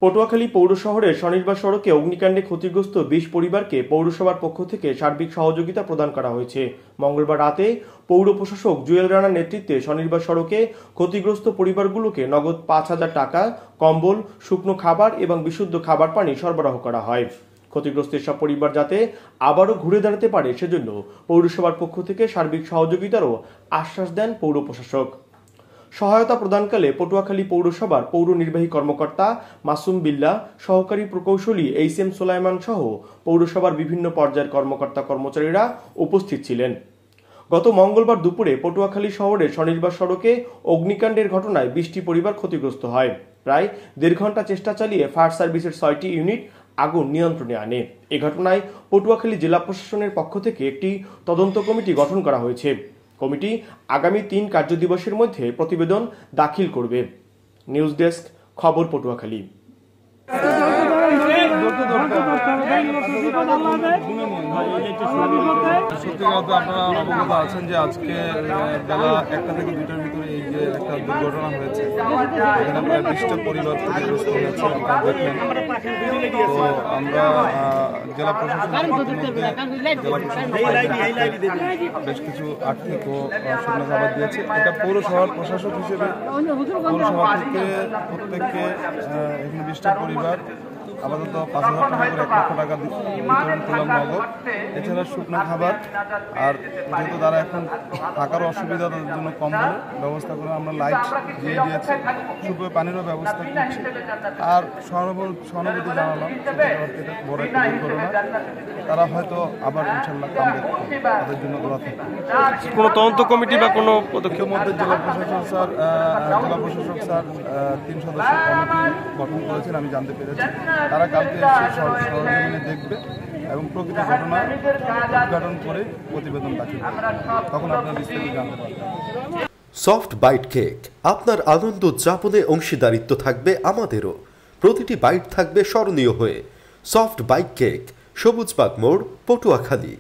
পটুয়াখালী পৌর শহরের স্বনির্ভর সড়কে অগ্নিকাণ্ডে ক্ষতিগ্রস্ত ২০ পরিবারকে পৌরসভার পক্ষ থেকে সার্বিক সহযোগিতা প্রদান করা হয়েছে। মঙ্গলবার রাতে পৌর প্রশাসক জুয়েল রানার নেতৃত্বে স্বনির্ভর সড়কে ক্ষতিগ্রস্ত পরিবারগুলোকে নগদ ৫,০০০ টাকা, কম্বল, শুকনো খাবার এবং বিশুদ্ধ খাবার পানি সরবরাহ করা হয়। ক্ষতিগ্রস্ত সব পরিবার যাতে আবারও ঘুরে দাঁড়াতে পারে সেজন্য পৌরসভার পক্ষ থেকে সার্বিক সহযোগিতারও আশ্বাস দেন পৌর প্রশাসক। সহায়তা প্রদানকালে পটুয়াখালী পৌরসভার পৌর নির্বাহী কর্মকর্তা মাসুম বিল্লাহ, সহকারী প্রকৌশলী এইচ.এম. সোলাইমান সহ পৌরসভার বিভিন্ন পর্যায়ের কর্মকর্তা কর্মচারীরা উপস্থিত ছিলেন। গত মঙ্গলবার দুপুরে পটুয়াখালী শহরের স্বনির্ভর সড়কে অগ্নিকাণ্ডের ঘটনায় ২০টি পরিবার ক্ষতিগ্রস্ত হয়। প্রায় ১.৫ ঘন্টা চেষ্টা চালিয়ে ফায়ার সার্ভিসের ৬টি ইউনিট আগুন নিয়ন্ত্রণে আনে। এ ঘটনায় পটুয়াখালী জেলা প্রশাসনের পক্ষ থেকে একটি তদন্ত কমিটি গঠন করা হয়েছে। কমিটি আগামী ৩ কার্যদিবসের মধ্যে প্রতিবেদন দাখিল করবে। নিউজ ডেস্ক, খবর পটুয়াখালী। আপনারা অবগত আছেন যে আজকে বেলা ১টা থেকে ২টার ভিতরে এই যে একটা দুর্ঘটনা হয়েছে, এখানে প্রায় ২০টা পরিবার ক্ষতিগ্রস্ত হয়েছে। দেখলেন, তো আমরা জেলা প্রশাসন বেশ কিছু আর্থিক ও শুকনো খাবার দিয়েছে। এটা পৌরসভার প্রশাসক হিসেবে পৌরসভা থেকে প্রত্যেককে এখানে ২০টা পরিবার আপাতত ৫,০০০ টাকা করে ১ লক্ষ টাকা বিতরণ করলাম নগদ। এছাড়া শুকনো খাবার, আর যেহেতু তারা এখন থাকার অসুবিধা, তাদের জন্য কম্বলের ব্যবস্থা করে আমরা লাইট দিয়ে দিয়েছি, শুকনো পানিরও ব্যবস্থা করছি। আর সহানুভূতি জানালাম, এটা বড় একটা দুর্ঘটনা, তারা হয়তো আবার ইনশাল্লাহ কামবে, তাদের জন্য দোয়া থাকবে। কোনো তদন্ত কমিটি বা কোনো পদক্ষেপ মধ্যে জেলা প্রশাসক স্যার ৩ সদস্য কমিটি গঠন করেছেন, আমি জানতে পেরেছি। তারা কালকে এসে সরজমিনে দেখবে এবং প্রকৃত ঘটনা উদ্ঘাটন করে প্রতিবেদন দাখিল করবে, তখন আপনারা বিস্তারিত জানতে পারবেন। সফট বাইট কেক, আপনার আনন্দ উদযাপনে অংশীদারিত্ব থাকবে আমাদেরও। প্রতিটি বাইট থাকবে স্মরণীয় হয়ে। সফট বাইট কেক, সবুজবাগ মোড়, পটুয়াখালী।